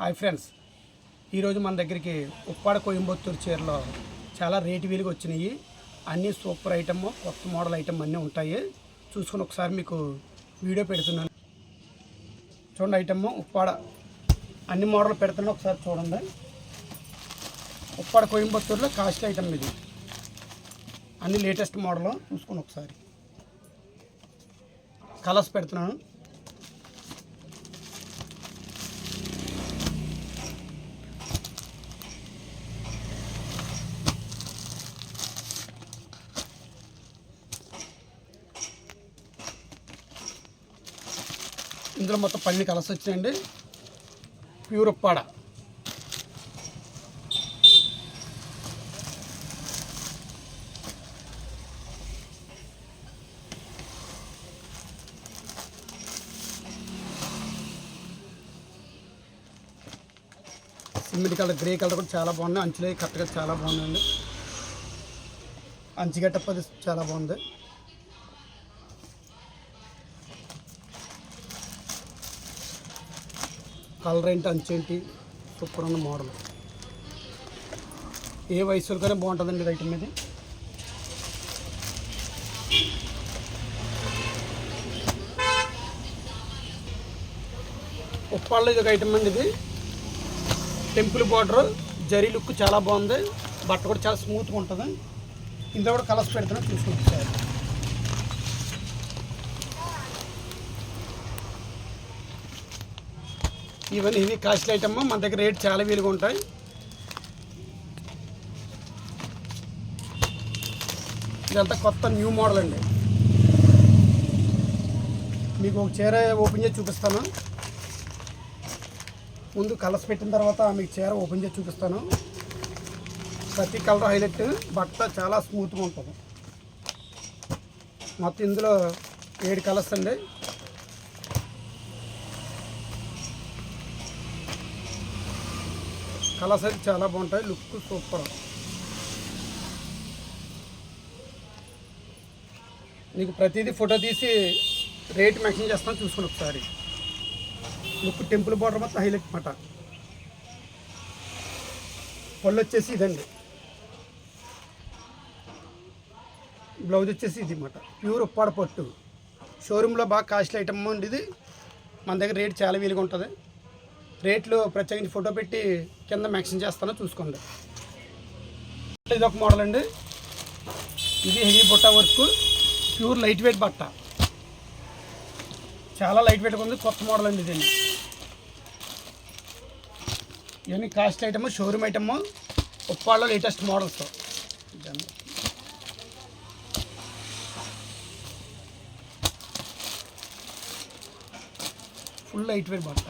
Hi friends, ఈరోజు మన దగ్గరికి ఉప్పాడ కోయంబత్తూరు చీరలో చాలా రేటు వీలుగా వచ్చినాయి. అన్నీ సూపర్ ఐటమ్, కొత్త మోడల్ ఐటమ్ అన్నీ ఉంటాయి. చూసుకుని ఒకసారి మీకు వీడియో పెడుతున్నాను. చూడండి, ఐటమ్ ఉప్పాడ అన్ని మోడల్ పెడుతున్నా, ఒకసారి చూడండి. ఉప్పాడ కోయంబత్తూరులో కాస్ట్ ఐటమ్ ఇది. అన్ని లేటెస్ట్ మోడల్ చూసుకుని ఒకసారి కలర్స్ పెడుతున్నాను. ఇందులో మొత్తం 10 కలర్స్ వచ్చినాయండి. Pure Uppada. Cement colour, grey colour కూడా చాలా బాగుంది. అంచులే కరెక్ట్గా చాలా బాగుందండి. అంచుగట్టపది చాలా బాగుంది. కలర్ ఏంటి, అంచేంటి, సూపర్ ఉన్న మోడల్. ఏ వయసులకైనా బాగుంటుందండి ఇది ఐటమ్. ఇది ఉప్పాడలో ఇది ఒక ఐటమ్ అండి. ఇది టెంపుల్ బార్డర్, జరీ లుక్ చాలా బాగుంది. బట్ట కూడా చాలా స్మూత్గా ఉంటుంది. ఇందులో కూడా కలర్స్ పెడుతున్నా, చూసుకుంటారు. ఈవెన్ ఇది కాస్ట్లీ ఐటమ్, మన దగ్గర రేట్ చాలా వీలుగా ఉంటాయి. ఇదంతా కొత్త న్యూ మోడల్ అండి. మీకు ఒక చీర ఓపెన్ చేసి చూపిస్తాను. ముందు కలర్స్ పెట్టిన తర్వాత మీకు చీర ఓపెన్ చేసి చూపిస్తాను. ప్రతి కలర్ హైలైట్, బట్ట చాలా స్మూత్గా ఉంటుంది. మొత్తం ఇందులో 7 కలర్స్ అండి. కలర్స్ అయితే చాలా బాగుంటాయి. Look super. మీకు ప్రతిదీ ఫోటో తీసి రేట్ మెన్షన్ చేస్తాను, చూసుకుని ఒకసారి. లుక్ టెంపుల్ బార్డర్ మొత్తం హైలైట్ మాట. పళ్ళు వచ్చేసి ఇదండి. బ్లౌజ్ వచ్చేసి ఇది మాట. ప్యూర్ ఉప్పాడ పట్టు. షోరూంలో బాగా కాస్ట్లీ ఐటమ్ అండి ఇది. మన దగ్గర రేట్ చాలా వీలుగా ఉంటుంది. రేట్లు ప్రత్యేకించి ఫోటో పెట్టి కింద మెన్షన్ చేస్తానో చూసుకోండి. ఇది ఒక మోడల్ అండి. ఇది హెవీ బుట్ట వర్క్, ప్యూర్ లైట్ వెయిట్ బట్ట. చాలా లైట్ వెయిట్గా ఉంది. కొత్త మోడల్ అండి ఇది. ఇవన్నీ కాస్ట్ ఐటమ్, షోరూమ్ ఐటమ్, ఉప్పాడలో latest models. Full light weight బట్ట.